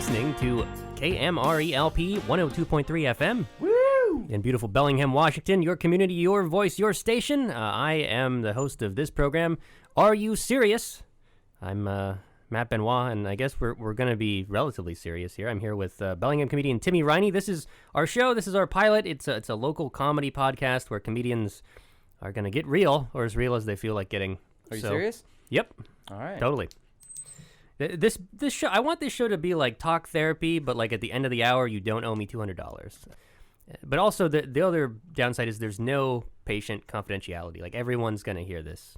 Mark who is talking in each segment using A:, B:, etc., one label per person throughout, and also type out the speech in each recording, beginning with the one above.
A: listening to KMRELP 102.3 FM.
B: Woo!
A: In beautiful Bellingham, Washington, your community, your voice, your station. I am the host of this program. Are you serious? I'm Matt Benoit, and I guess we're going to be relatively serious here. I'm here with Bellingham comedian Timmy Riney. This is our show. This is our pilot. It's a local comedy podcast where comedians are going to get real, or as real as they feel like getting.
B: Are you serious?
A: Yep.
B: All right.
A: Totally. This show, I want this show to be like talk therapy, but like at the end of the hour, you don't owe me $200. But also the other downside is there's no patient confidentiality. Like everyone's going to hear this.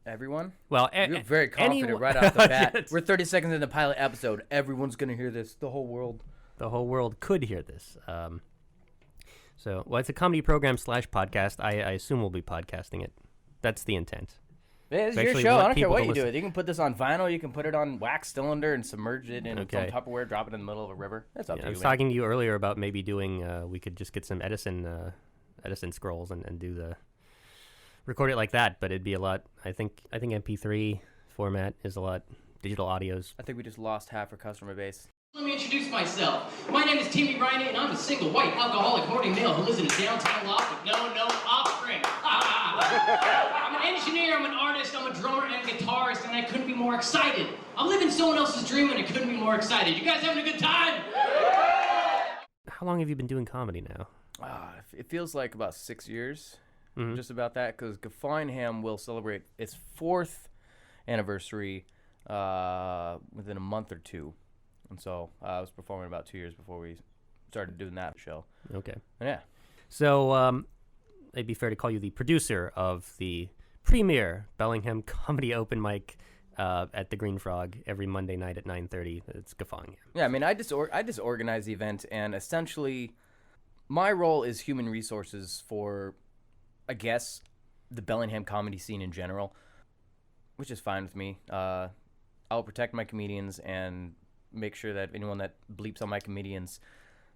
B: Everyone?
A: Well,
B: you're very confident right off the bat. We're 30 seconds in the pilot episode. Everyone's going to hear this. The whole world.
A: The whole world could hear this. Well, it's a comedy program / podcast. I assume we'll be podcasting it. That's the intent.
B: Yeah, this is your show. I don't care what you do. You can put this on vinyl. You can put it on wax cylinder and submerge it in some Tupperware, drop it in the middle of a river. That's up to you. I was talking
A: to you earlier about maybe doing, we could just get some Edison scrolls and do the, record it like that, but it'd be a lot, I think MP3 format is a lot, digital audios.
B: I think we just lost half our customer base.
C: Let me introduce myself. My name is Timmy Riney, and I'm a single white alcoholic hoarding male who lives in a downtown loft with no offspring. I'm an engineer, I'm an artist, I'm a drummer and guitarist, and I couldn't be more excited. I'm living someone else's dream, and I couldn't be more excited. You guys having a good time?
A: How long have you been doing comedy now?
B: It feels like about 6 years, just about that, because Bellingham will celebrate its 4th anniversary within a month or two. And so I was performing about 2 years before we started doing that show.
A: Okay.
B: And yeah.
A: So it'd be fair to call you the producer of the premier Bellingham comedy open mic at the Green Frog every Monday night at 9:30. It's Bellingham.
B: Yeah, I mean, I just organize the event, and essentially my role is human resources for, I guess, the Bellingham comedy scene in general, which is fine with me. I'll protect my comedians and make sure that anyone that bleeps on my comedians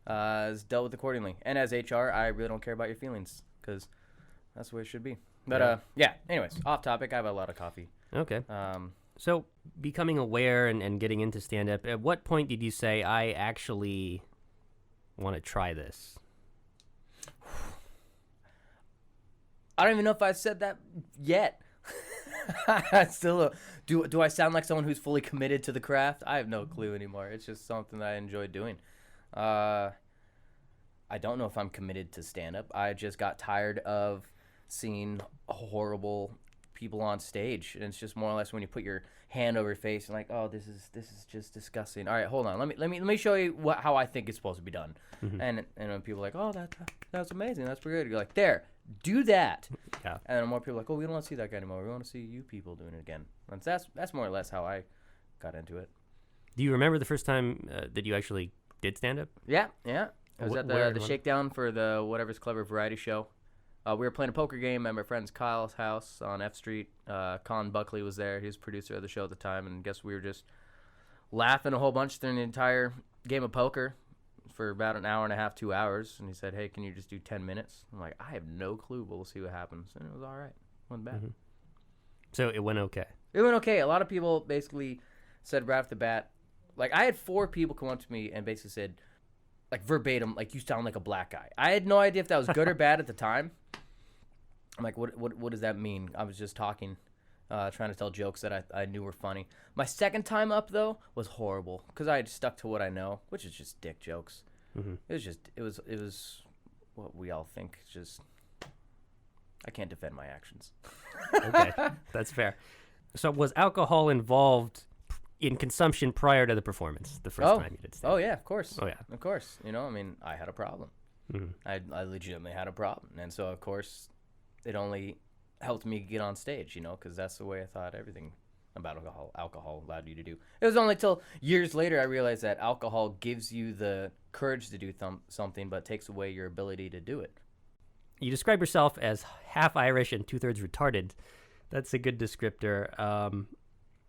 B: is dealt with accordingly. And as HR, I really don't care about your feelings because that's the way it should be. But yeah. Anyways, off topic. I have a lot of coffee.
A: Okay. So becoming aware and getting into stand-up, at what point did you say, I actually want to try this?
B: I don't even know if I said that yet. I still do I sound like someone who's fully committed to the craft? I have no clue anymore. It's just something that I enjoy doing. I don't know if I'm committed to stand-up. I just got tired of seeing horrible people on stage, and it's just more or less when you put your hand over your face and like, oh, this is just disgusting. All right, hold on. Let me show you how I think it's supposed to be done. And when people are like, oh, that's amazing. That's pretty good. You're like, there. Do that.
A: Yeah.
B: And more people are like, oh, we don't want to see that guy anymore. We want to see you people doing it again. And that's more or less how I got into it.
A: Do you remember the first time that you actually did stand up?
B: Yeah. I was at the shakedown for the Whatever's Clever variety show. We were playing a poker game at my friend's Kyle's house on F Street. Colin Buckley was there. He was producer of the show at the time, and I guess we were just laughing a whole bunch during the entire game of poker for about an hour and a half, 2 hours, and he said, hey, can you just do 10 minutes? I'm like, I have no clue, but we'll see what happens. And it was all right. Wasn't bad.
A: So it went okay.
B: It went okay. A lot of people basically said right off the bat, like I had 4 people come up to me and basically said, like verbatim, like you sound like a black guy. I had no idea if that was good or bad at the time. I'm like, what does that mean? I was just talking, trying to tell jokes that I knew were funny. My second time up, though, was horrible because I had stuck to what I know, which is just dick jokes. It was what we all think. Just I can't defend my actions.
A: Okay, that's fair. So was alcohol involved in consumption prior to the performance the first time you did stand-up?
B: Oh, yeah, of course.
A: Oh, yeah.
B: Of course. You know, I mean, I had a problem. I legitimately had a problem. And so, of course, it only helped me get on stage, you know, because that's the way I thought everything about alcohol allowed you to do. It was only till years later I realized that alcohol gives you the courage to do something, but takes away your ability to do it.
A: You describe yourself as half Irish and 2/3 retarded. That's a good descriptor.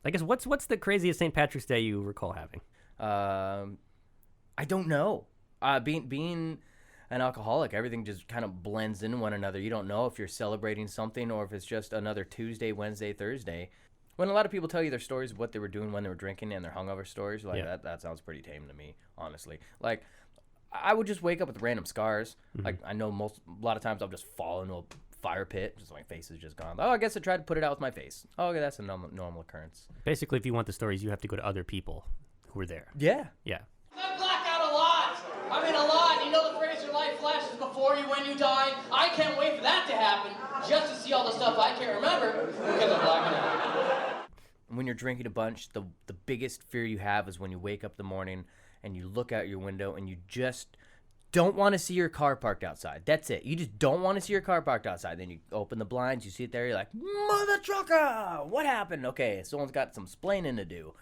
A: I guess what's the craziest St. Patrick's Day you recall having?
B: I don't know. Being an alcoholic, everything just kind of blends in one another. You don't know if you're celebrating something or if it's just another Tuesday, Wednesday, Thursday. When a lot of people tell you their stories of what they were doing when they were drinking and their hungover stories, like
A: Yeah.
B: that sounds pretty tame to me, honestly. Like, I would just wake up with random scars. Like, I know a lot of times I'll just fall into a fire pit, just my face is just gone. Oh, I guess I tried to put it out with my face. Oh, okay, that's a normal occurrence.
A: Basically, if you want the stories, you have to go to other people who were there.
B: Yeah.
A: Yeah.
C: I blackout a lot. I mean, a lot. You know the phrase, your life flashes before you when you die? I can't wait for that to happen, just to see all the stuff I can't remember because I'm blacking out.
B: When you're drinking a bunch, the biggest fear you have is when you wake up in the morning and you look out your window and you just don't want to see your car parked outside. That's it. You just don't want to see your car parked outside. Then you open the blinds, you see it there, you're like, mother trucker, what happened? Okay, someone's got some splaining to do.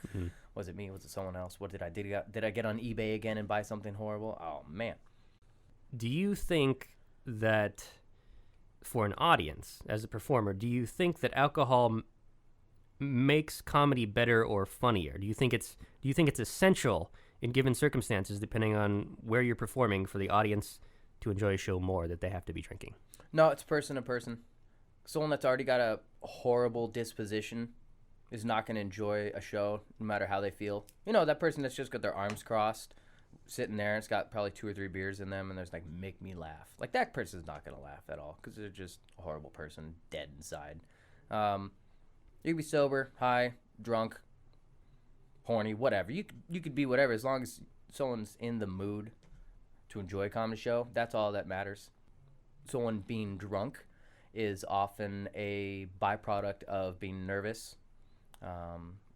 B: Was it me? Was it someone else? What did I do? Did I get on eBay again and buy something horrible? Oh, man.
A: Do you think that for an audience, as a performer, do you think that alcohol makes comedy better or funnier? Do you think it's essential in given circumstances, depending on where you're performing, for the audience to enjoy a show more, that they have to be drinking?
B: No, it's person to person. Someone that's already got a horrible disposition is not going to enjoy a show no matter how they feel. You know, that person that's just got their arms crossed, sitting there, and it's got probably 2 or 3 beers in them, and there's like, make me laugh. Like, that person's not going to laugh at all because they're just a horrible person, dead inside. You could be sober, high, drunk, horny, whatever. You could be whatever, as long as someone's in the mood to enjoy a comedy show. That's all that matters. Someone being drunk is often a byproduct of being nervous.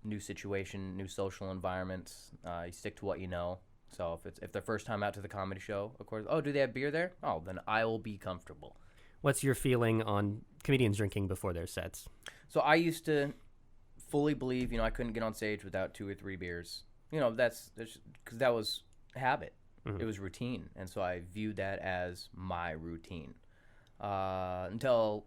B: New situation, new social environments. You stick to what you know. So if their first time out to the comedy show, of course, oh, do they have beer there? Oh, then I will be comfortable.
A: What's your feeling on comedians drinking before their sets?
B: So I used to fully believe, I couldn't get on stage without 2 or 3 beers. That's because that was habit. It was routine. And so I viewed that as my routine. Until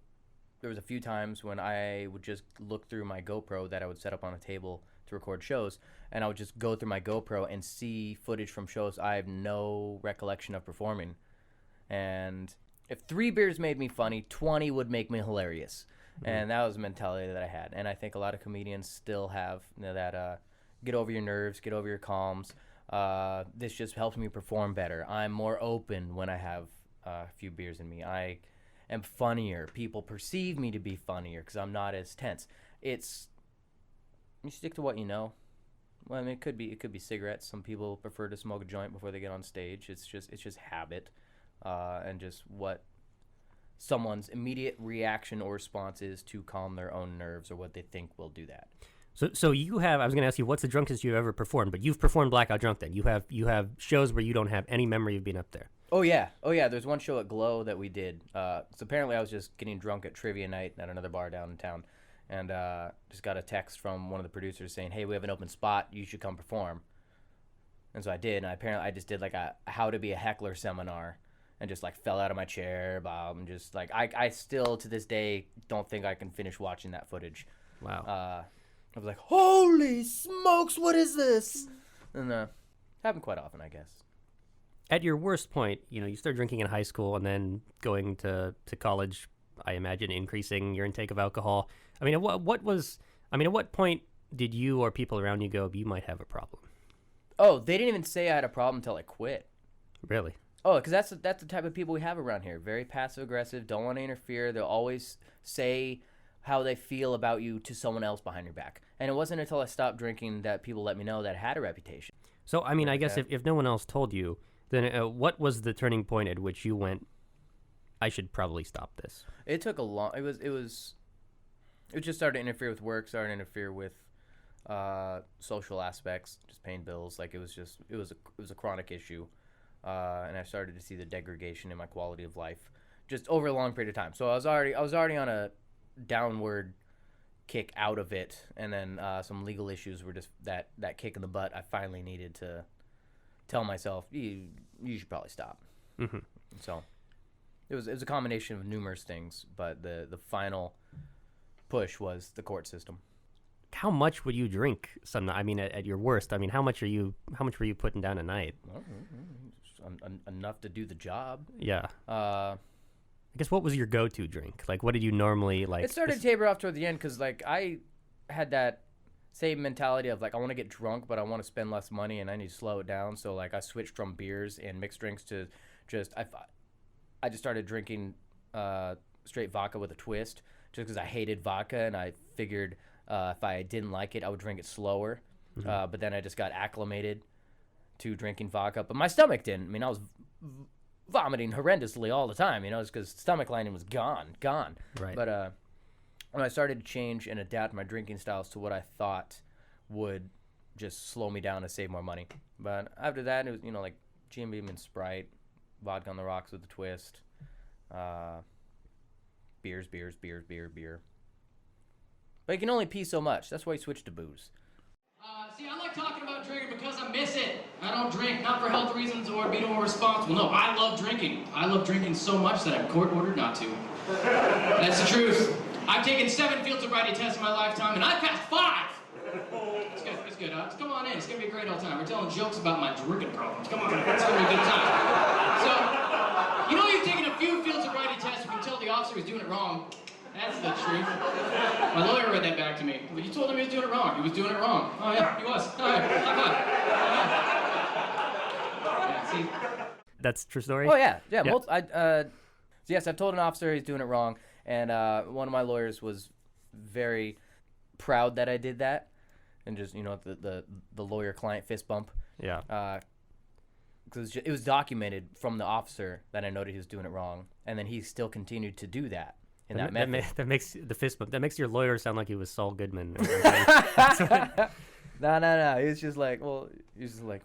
B: there was a few times when I would just look through my GoPro that I would set up on a table to record shows, and I would just go through my GoPro and see footage from shows I have no recollection of performing. And if 3 beers made me funny, 20 would make me hilarious. And that was the mentality that I had. And I think a lot of comedians still have that get over your nerves, get over your calms. This just helps me perform better. I'm more open when I have a few beers in me. I am funnier. People perceive me to be funnier because I'm not as tense. You stick to what you know. Well, I mean, it could be cigarettes. Some people prefer to smoke a joint before they get on stage. It's just habit, and just what someone's immediate reaction or response is to calm their own nerves, or what they think will do that.
A: So you have, I was going to ask you, what's the drunkest you've ever performed? But you've performed blackout drunk then. You have shows where you don't have any memory of being up there.
B: Oh yeah. There's one show at Glow that we did. So apparently I was just getting drunk at trivia night at another bar down in town, and just got a text from one of the producers saying, "Hey, we have an open spot. You should come perform." And so I did. And apparently I just did like a how to be a heckler seminar, and just like fell out of my chair, Bob, and just like I still to this day don't think I can finish watching that footage.
A: Wow.
B: I was like, holy smokes, what is this? And happened quite often, I guess.
A: At your worst point, you start drinking in high school and then going to college, I imagine increasing your intake of alcohol. I mean, at what point did you or people around you go, you might have a problem?
B: Oh, they didn't even say I had a problem until I quit.
A: Really?
B: Oh, because that's the type of people we have around here. Very passive-aggressive, don't want to interfere. They'll always say how they feel about you to someone else behind your back. And it wasn't until I stopped drinking that people let me know that I had a reputation.
A: So, I mean, I guess if no one else told you, then what was the turning point at which you went, I should probably stop this?
B: It took a long... It just started to interfere with work, started to interfere with social aspects, just paying bills. Like, it was a chronic issue. And I started to see the degradation in my quality of life just over a long period of time. So I was already on a downward kick out of it, and then some legal issues were just that kick in the butt. I finally needed to tell myself, you should probably stop.
A: Mm-hmm.
B: So it was a combination of numerous things, but the final push was the court system.
A: How much would you drink? I mean, at your worst, I mean, how much were you putting down a night?
B: Well, enough to do the job.
A: Yeah. I guess what was your go-to drink? Like, what did you normally like?
B: It started to taper off toward the end because, like, I had that same mentality of like, I want to get drunk, but I want to spend less money and I need to slow it down. So like I switched from beers and mixed drinks to I just started drinking straight vodka with a twist just because I hated vodka, and I figured if I didn't like it, I would drink it slower. But then I just got acclimated to drinking vodka, but my stomach didn't. I mean, I was vomiting horrendously all the time, it's because stomach lining was gone.
A: Right.
B: But when I started to change and adapt my drinking styles to what I thought would just slow me down to save more money. But after that, it was, like Jim Beam and Sprite, vodka on the rocks with a twist, beer. But you can only pee so much. That's why you switched to booze.
C: See, I like talking about drinking because I miss it. I don't drink, not for health reasons or being more responsible. No, I love drinking. I love drinking so much that I'm court-ordered not to. That's the truth. I've taken 7 field sobriety tests in my lifetime, and I passed 5! It's good. It's good. Come on in. It's going to be a great old time. We're telling jokes about my drinking problems. Come on in. It's going to be a good time. So, you've taken a few field sobriety tests. You can tell the officer was doing it wrong. That's the truth. My lawyer read that back to me. You told him he was doing it wrong. He was doing it wrong. Oh, yeah, he was. Oh, yeah. High five. Yeah, see?
A: That's a true story?
B: Oh, yeah. Yes, I've told an officer he's doing it wrong, and one of my lawyers was very proud that I did that, and just, the lawyer-client fist bump.
A: Yeah.
B: Because it was documented from the officer that I noted he was doing it wrong, and then he still continued to do that.
A: That makes the fist bump. That makes your lawyer sound like he was Saul Goodman.
B: No. He was just like,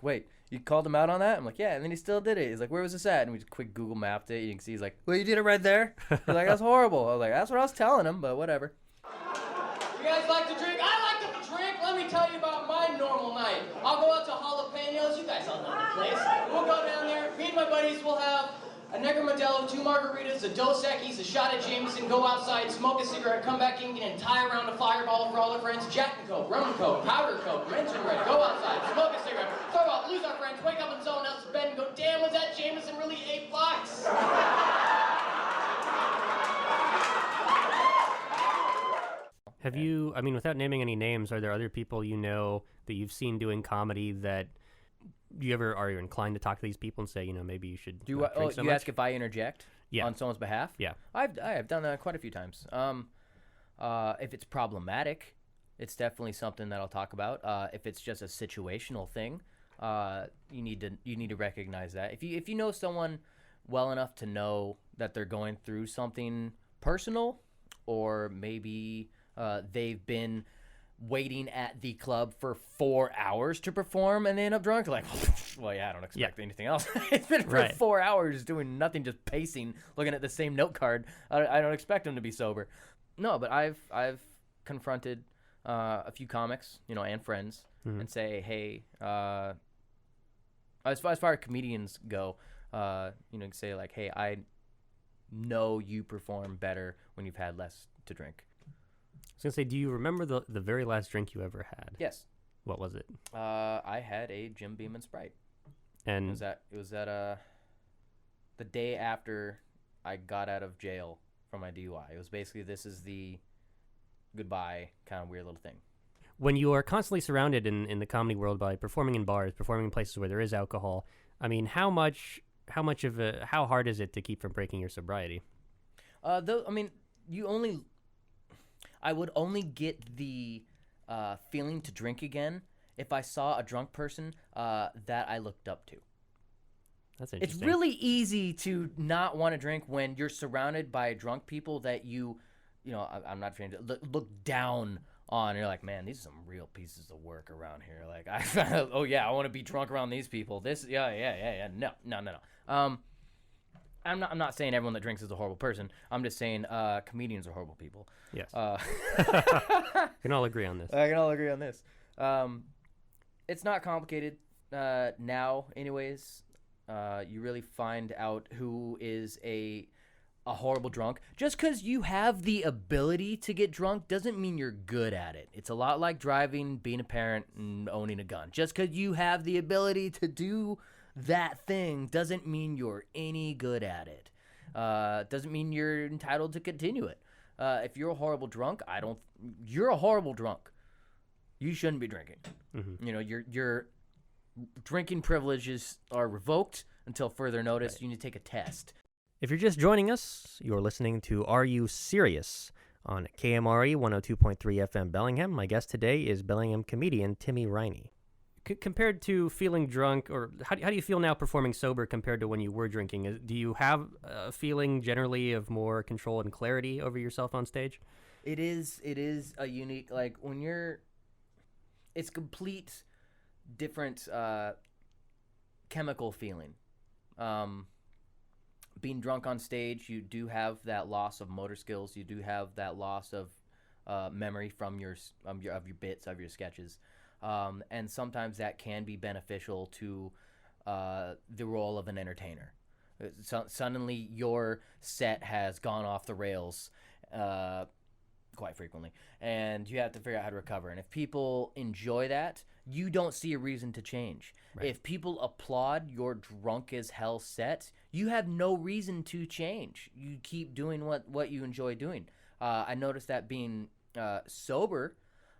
B: wait, you called him out on that? I'm like, yeah, and then he still did it. He's like, where was this at? And we just quick Google mapped it. You can see he's like, well, you did it right there. He's like, that's horrible. I was like, that's what I was telling him, but whatever.
C: You guys like to drink? I like to drink. Let me tell you about my normal night. I'll go out to Jalapenos. You guys all know the place. We'll go down there. Me and my buddies will have a Negro Modelo, 2 margaritas, a Dos Equis, a shot of Jameson, go outside, smoke a cigarette, come back in, get an entire round of Fireball for all our friends, Jack and Coke, rum and Coke, powder Coke, rinse and red, go outside, smoke a cigarette, throw up, lose our friends, wake up in someone else's bed and go, damn, was that Jameson really $8?
A: Have you, without naming any names, are there other people that you've seen doing comedy that you ever are inclined to talk to these people and say, maybe you should not drink so much?
B: Ask if I interject on someone's behalf?
A: Yeah.
B: I have done that quite a few times. If it's problematic, it's definitely something that I'll talk about. If it's just a situational thing, you need to recognize that. If you know someone well enough to know that they're going through something personal, or maybe they've been waiting at the club for 4 hours to perform and they end up drunk, like, well, yeah, I don't expect anything else. It's been for 4 hours doing nothing, just pacing, looking at the same note card. I don't expect them to be sober. No, but I've confronted a few comics, and friends, and say, hey, as far as comedians go, say like, hey, I know you perform better when you've had less to drink.
A: I was going to say, do you remember the very last drink you ever had?
B: Yes.
A: What was it?
B: I had a Jim Beam and Sprite.
A: And
B: it was at the day after I got out of jail from my DUI. It was basically, this is the goodbye kind of weird little thing.
A: When you are constantly surrounded in the comedy world by performing in bars, performing in places where there is alcohol, how hard is it to keep from breaking your sobriety?
B: I would only get the feeling to drink again if I saw a drunk person that I looked up to.
A: That's interesting.
B: It's really easy to not want to drink when you're surrounded by drunk people that I'm not trying to look down on. You're like, man, these are some real pieces of work around here. Like, I want to be drunk around these people. No. I'm not saying everyone that drinks is a horrible person. I'm just saying comedians are horrible people.
A: Yes. Can all agree on this.
B: I can all agree on this. It's not complicated now, anyways. You really find out who is a horrible drunk. Just because you have the ability to get drunk doesn't mean you're good at it. It's a lot like driving, being a parent, and owning a gun. Just because you have the ability to do that thing doesn't mean you're any good at it. Doesn't mean you're entitled to continue it. If you're a horrible drunk, you're a horrible drunk. You shouldn't be drinking.
A: Mm-hmm.
B: You know, your drinking privileges are revoked until further notice.
A: Right.
B: You need to take a test.
A: If you're just joining us, you're listening to Are You Serious? On KMRE 102.3 FM Bellingham. My guest today is Bellingham comedian Timmy Riney. Compared to feeling drunk, or how do you feel now performing sober compared to when you were drinking? Do you have a feeling generally of more control and clarity over yourself on stage?
B: It is a unique, like, when you're, it's complete different chemical feeling. Being drunk on stage, you do have that loss of motor skills. You do have that loss of memory from your bits, of your sketches, and sometimes that can be beneficial to the role of an entertainer. Suddenly, your set has gone off the rails quite frequently, and you have to figure out how to recover. And if people enjoy that, you don't see a reason to change. Right. If people applaud your drunk as hell set, you have no reason to change. You keep doing what you enjoy doing. I noticed that being sober,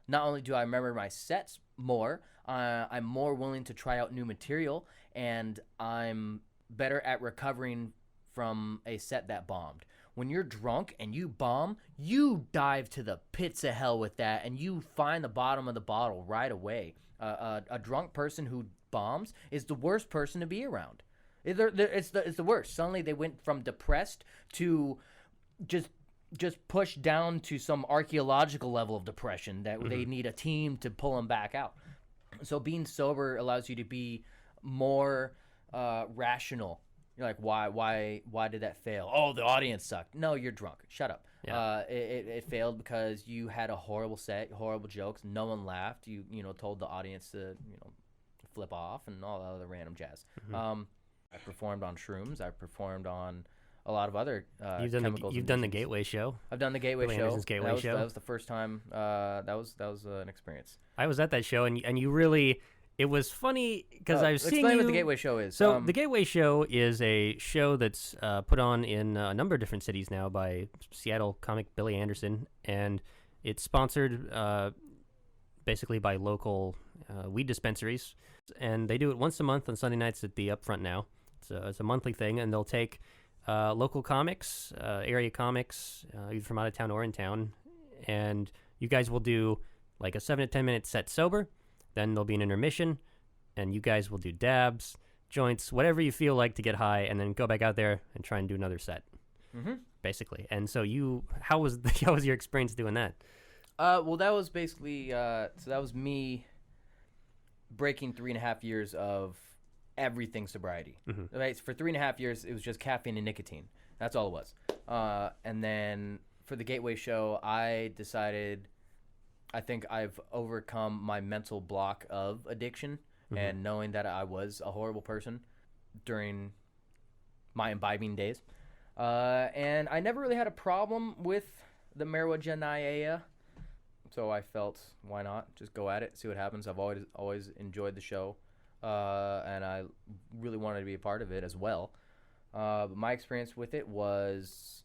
B: not only do I remember my sets more, I'm more willing to try out new material, and I'm better at recovering from a set that bombed. When you're drunk and you bomb, you dive to the pits of hell with that, and you find the bottom of the bottle right away. A drunk person who bombs is the worst person to be around. It's the worst. Suddenly they went from depressed to just pushed down to some archaeological level of depression that they need a team to pull them back out. So being sober allows you to be more rational. You're like, why did that fail? Oh, the audience sucked. No, you're drunk. Shut up. Yeah. It failed because you had a horrible set, horrible jokes. No one laughed. You told the audience to flip off and all that other random jazz. I performed on shrooms. I performed on a lot of other chemicals.
A: You've done the Gateway show.
B: I've done the Gateway
A: Billy
B: show.
A: Anderson's Gateway show.
B: That was the first time. That was an experience.
A: I was at that show, and you really. It was funny because I've seen you.
B: Explain what the Gateway Show is.
A: So the Gateway Show is a show that's put on in a number of different cities now by Seattle comic Billy Anderson, and it's sponsored basically by local weed dispensaries, and they do it once a month on Sunday nights at the Upfront now. It's a monthly thing, and they'll take local comics, area comics, either from out of town or in town, and you guys will do like a 7 to 10 minute set sober. Then there'll be an intermission, and you guys will do dabs, joints, whatever you feel like to get high, and then go back out there and try and do another set, basically. And so how was your experience doing that?
B: Well, that was basically so that was me breaking 3.5 years of everything sobriety. Right? For 3.5 years, it was just caffeine and nicotine. That's all it was. And then for the Gateway Show, I decided, I think I've overcome my mental block of addiction and knowing that I was a horrible person during my imbibing days. And I never really had a problem with the marijuana. So I felt, why not? Just go at it, see what happens. I've always enjoyed the show. And I really wanted to be a part of it as well. But my experience with it was,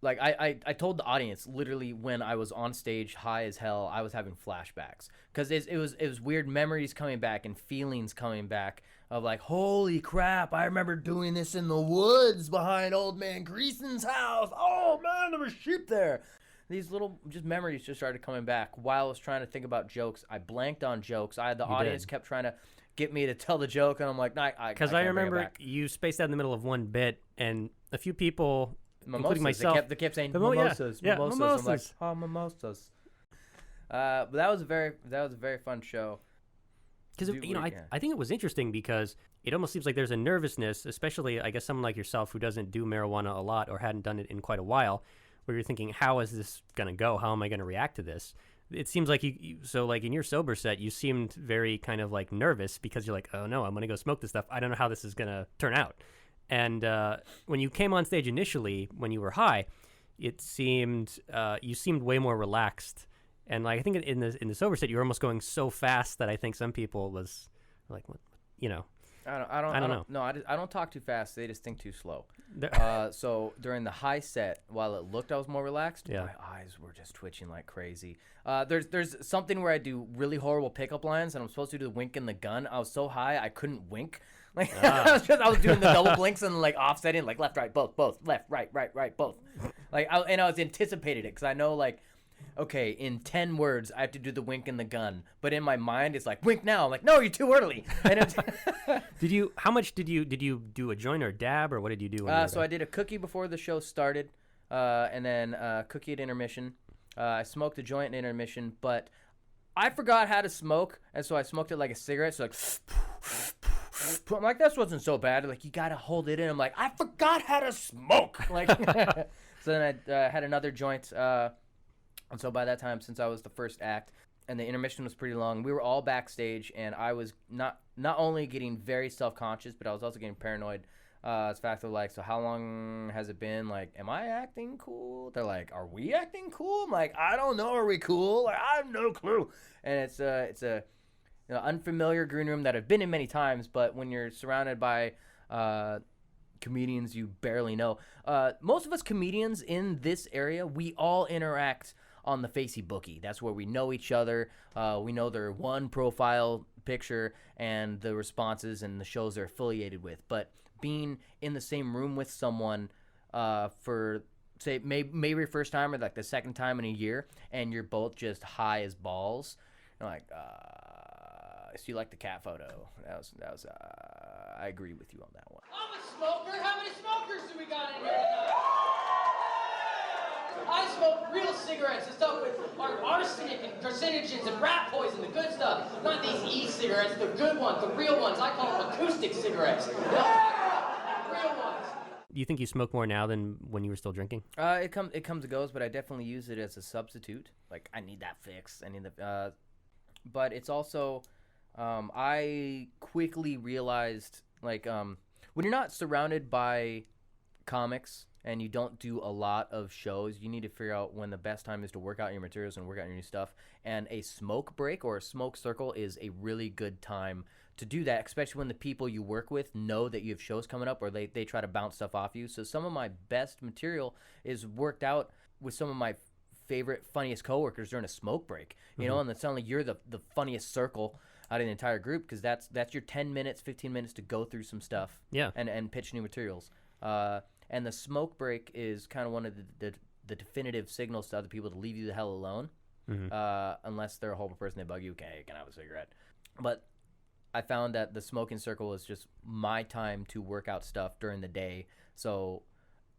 B: like, I told the audience literally when I was on stage high as hell, I was having flashbacks because it was weird memories coming back and feelings coming back of like, holy crap, I remember doing this in the woods behind old man Greason's house. Oh man, there were sheep there. These little just memories just started coming back while I was trying to think about jokes. I blanked on jokes. The audience kept trying to get me to tell the joke, and I'm like, nah, because I
A: remember you spaced out in the middle of one bit, and a few people.
B: Mimosas.
A: Including myself.
B: They kept saying mimosas,
A: yeah,
B: mimosas.
A: mimosas.
B: I'm like, oh, mimosas. But that was a very fun show.
A: Because I think it was interesting because it almost seems like there's a nervousness, especially I guess someone like yourself who doesn't do marijuana a lot or hadn't done it in quite a while, where you're thinking, how is this gonna go? How am I gonna react to this? It seems like so like in your sober set, you seemed very kind of like nervous because you're like, oh no, I'm gonna go smoke this stuff. I don't know how this is gonna turn out. And when you came on stage initially, when you were high, it seemed you seemed way more relaxed. And like I think in the sober set, you were almost going so fast that I think some people was like, what,
B: I don't
A: know.
B: No, I don't talk too fast. They just think too slow.
A: There-
B: So during the high set, while it looked I was more relaxed,
A: Yeah.
B: my eyes were just twitching like crazy. There's something where I do really horrible pickup lines, and I'm supposed to do the wink and the gun. I was so high I couldn't wink. Like I was doing the double blinks and like offsetting, like left, right, both, left, right, both. Like I was anticipated it because I know like, okay, in 10 words I have to do the wink and the gun, but in my mind it's like wink now. I'm like, no, you're too early. And it's
A: How much did you do a joint or a dab, or what did you do?
B: so I did a cookie before the show started, and then cookie at intermission. I smoked a joint at intermission, but I forgot how to smoke, and so I smoked it like a cigarette. So like, I'm like, this wasn't so bad. Like, you gotta hold it in. I'm like, I forgot how to smoke. Like, so then I had another joint, and so by that time, since I was the first act, and the intermission was pretty long, we were all backstage, and I was not only getting very self-conscious, but I was also getting paranoid. It's fact of like, so how long has it been? Like, am I acting cool? They're like, are we acting cool? I'm like, I don't know. Are we cool? Like, I have no clue. And it's a unfamiliar green room that I've been in many times, but when you're surrounded by comedians you barely know, most of us comedians in this area, we all interact on the Facebookie. That's where we know each other. We know their one profile picture and the responses and the shows they're affiliated with. But being in the same room with someone for, say, maybe your first time or like the second time in a year, and you're both just high as balls, you're like, so you like the cat photo. That was I agree with you on that one.
C: I'm a smoker. How many smokers do we got in here tonight? I smoke real cigarettes and stuff with arsenic and carcinogens and rat poison, the good stuff. Not these e-cigarettes, the good ones, the real ones. I call them acoustic cigarettes. Real ones.
A: Do you think you smoke more now than when you were still drinking?
B: It comes and goes, but I definitely use it as a substitute. Like, I need that fix. I need the. But it's also, I quickly realized, like, when you're not surrounded by comics and you don't do a lot of shows, you need to figure out when the best time is to work out your materials and work out your new stuff. And a smoke break or a smoke circle is a really good time to do that, especially when the people you work with know that you have shows coming up, or they try to bounce stuff off you. So some of my best material is worked out with some of my favorite, funniest coworkers during a smoke break, you know, and then suddenly you're the funniest circle out of the entire group, because that's your 10 minutes, 15 minutes to go through some stuff and pitch new materials. And the smoke break is kind of one of the definitive signals to other people to leave you the hell alone, unless they're a horrible person, they bug you, okay, can I have a cigarette? But I found that the smoking circle is just my time to work out stuff during the day. So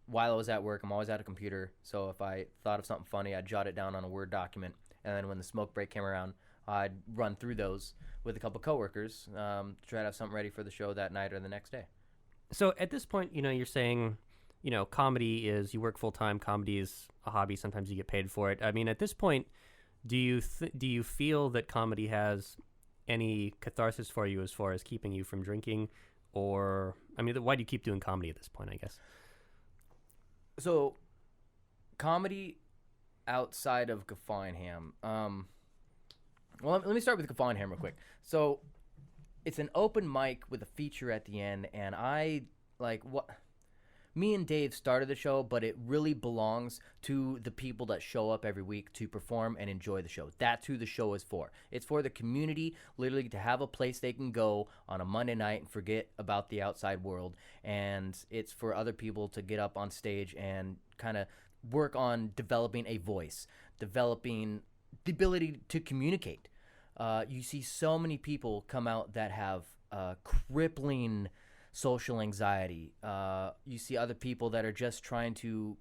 B: while I was at work, I'm always at a computer. So if I thought of something funny, I'd jot it down on a Word document. And then when the smoke break came around, I'd run through those with a couple coworkers to try to have something ready for the show that night or the next day.
A: So at this point, you know, you're saying, you know, comedy is, you work full time. Comedy is a hobby. Sometimes you get paid for it. I mean, at this point, do you feel that comedy has any catharsis for you as far as keeping you from drinking? Or, I mean, why do you keep doing comedy at this point, I guess?
B: So, comedy outside of Bellingham. Well, let me start with Bellingham real quick. So, it's an open mic with a feature at the end, and me and Dave started the show, but it really belongs to the people that show up every week to perform and enjoy the show. That's who the show is for. It's for the community, literally, to have a place they can go on a Monday night and forget about the outside world. And it's for other people to get up on stage and kind of work on developing a voice, developing the ability to communicate. You see so many people come out that have crippling social anxiety. You see other people that are just trying to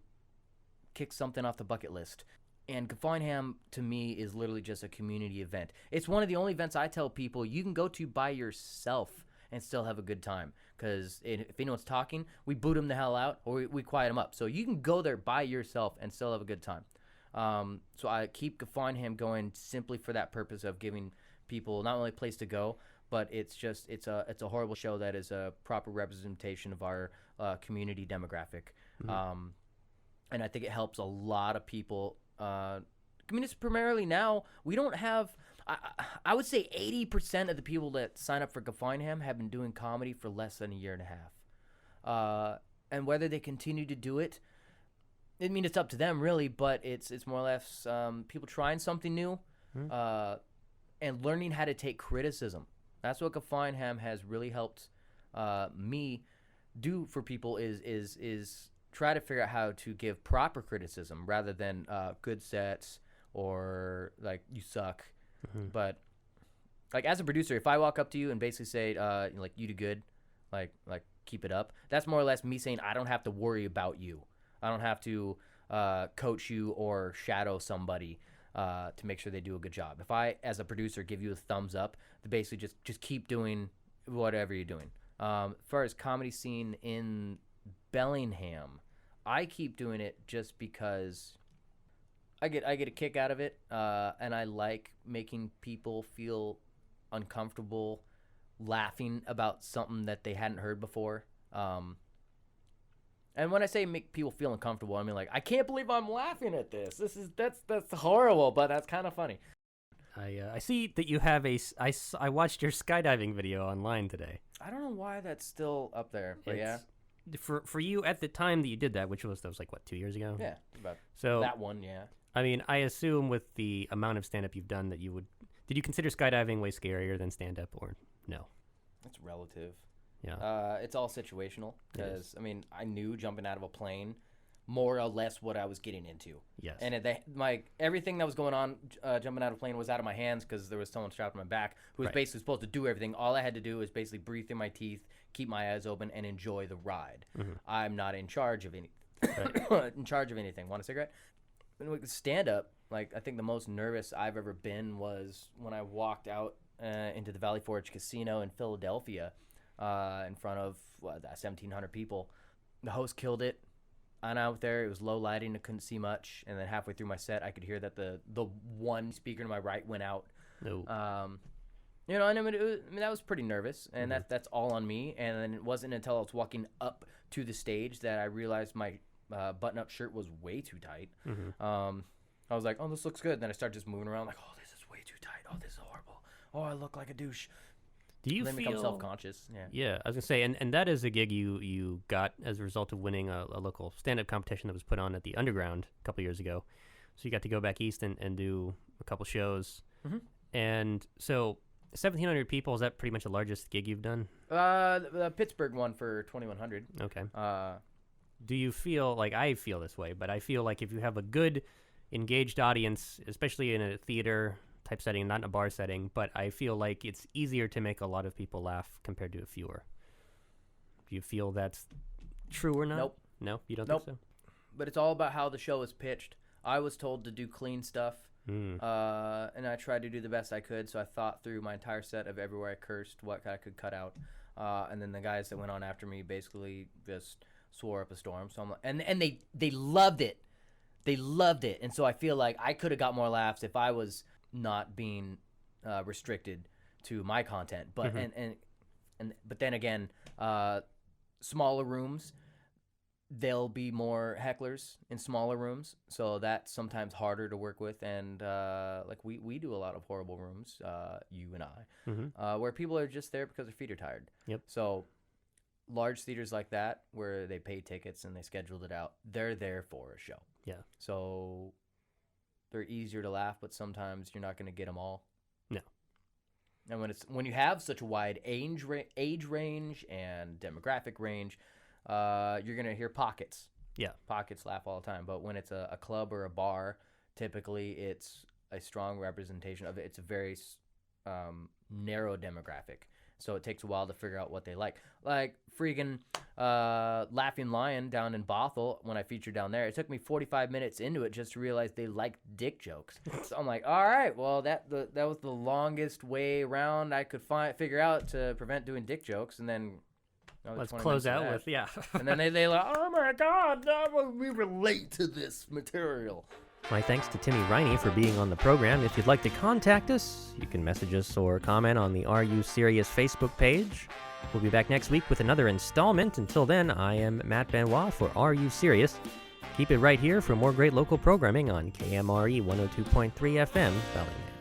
B: kick something off the bucket list. And Bellingham, to me, is literally just a community event. It's one of the only events I tell people you can go to by yourself and still have a good time. Because if anyone's talking, we boot them the hell out, or we quiet them up. So you can go there by yourself and still have a good time. So I keep Bellingham going simply for that purpose of giving people not only a place to go, but it's a horrible show that is a proper representation of our community demographic. And I think it helps a lot of people. Communities primarily now, we don't have I would say 80% of the people that sign up for Geffineham have been doing comedy for less than a year and a half. And whether they continue to do it, I mean, it's up to them really, but it's more or less people trying something new and learning how to take criticism. That's what Geffineham has really helped me do for people is try to figure out how to give proper criticism rather than good sets or like you suck. But like as a producer, if I walk up to you and basically say like you do good, like keep it up, that's more or less me saying I don't have to worry about you. I don't have to coach you or shadow somebody to make sure they do a good job. If I, as a producer, give you a thumbs up, to basically just keep doing whatever you're doing. As far as comedy scene in Bellingham, I keep doing it just because I get a kick out of it, and I like making people feel uncomfortable, laughing about something that they hadn't heard before. And when I say make people feel uncomfortable, I mean like I can't believe I'm laughing at this. That's horrible, but that's kind of funny.
A: I see that you have I watched your skydiving video online today.
B: I don't know why that's still up there, but yeah.
A: For you at the time that you did that, that was like what, 2 years ago?
B: Yeah, about
A: so
B: that one, yeah.
A: I mean, I assume with the amount of stand-up you've done that you would. Did you consider skydiving way scarier than stand-up, or no?
B: It's relative.
A: Yeah.
B: It's all situational because I mean I knew jumping out of a plane more or less what I was getting into.
A: Yes.
B: And everything that was going on jumping out of a plane was out of my hands because there was someone strapped on my back who was basically supposed to do everything. All I had to do was basically breathe through my teeth, keep my eyes open, and enjoy the ride. I'm not in charge of anything. In charge of anything. Want a cigarette? And with stand up, like I think the most nervous I've ever been was when I walked out into the Valley Forge Casino in Philadelphia. In front of 1,700 people. The host killed it. I'm out there. It was low lighting. I couldn't see much. And then halfway through my set, I could hear that the one speaker to my right went out.
A: No.
B: And I mean, that was pretty nervous. And that's all on me. And then it wasn't until I was walking up to the stage that I realized my button-up shirt was way too tight. I was like, oh, this looks good. Then I started just moving around like, oh, this is way too tight. Oh, this is horrible. Oh, I look like a douche.
A: Do you
B: then
A: feel
B: become self-conscious?
A: Yeah, I was gonna say, and that is a gig you got as a result of winning a local stand-up competition that was put on at the Underground a couple years ago. So you got to go back east and do a couple shows. And so 1,700 people, is that pretty much the largest gig you've done?
B: The Pittsburgh one for 2,100.
A: Okay. Do you feel like I feel this way? But I feel like if you have a good, engaged audience, especially in a theater type setting, not in a bar setting, but I feel like it's easier to make a lot of people laugh compared to fewer. Do you feel that's true or not?
B: Nope.
A: No, you don't think so?
B: But it's all about how the show is pitched. I was told to do clean stuff, and I tried to do the best I could, so I thought through my entire set of everywhere I cursed, what I could cut out, and then the guys that went on after me basically just swore up a storm. So I'm like, and they loved it. They loved it, and so I feel like I could have got more laughs if I was not being restricted to my content, but but then again, smaller rooms, there'll be more hecklers in smaller rooms, so that's sometimes harder to work with. And like we do a lot of horrible rooms, you and I, where people are just there because their feet are tired.
A: Yep.
B: So large theaters like that, where they pay tickets and they scheduled it out, they're there for a show.
A: Yeah.
B: So they're easier to laugh, but sometimes you're not going to get them all.
A: No.
B: And when you have such a wide age range and demographic range, you're going to hear pockets.
A: Yeah.
B: Pockets laugh all the time. But when it's a club or a bar, typically it's a strong representation of it. It's a very narrow demographic. So it takes a while to figure out what they like. Like freaking Laughing Lion down in Bothell, when I featured down there, it took me 45 minutes into it just to realize they liked dick jokes. So I'm like, all right, well, that was the longest way around I could figure out to prevent doing dick jokes. And then
A: let's close out with, yeah.
B: And then they like, oh my God, we relate to this material.
A: My thanks to Timmy Riney for being on the program. If you'd like to contact us, you can message us or comment on the Are You Serious Facebook page. We'll be back next week with another installment. Until then, I am Matt Benoit for Are You Serious? Keep it right here for more great local programming on KMRE 102.3 FM, Bellingham.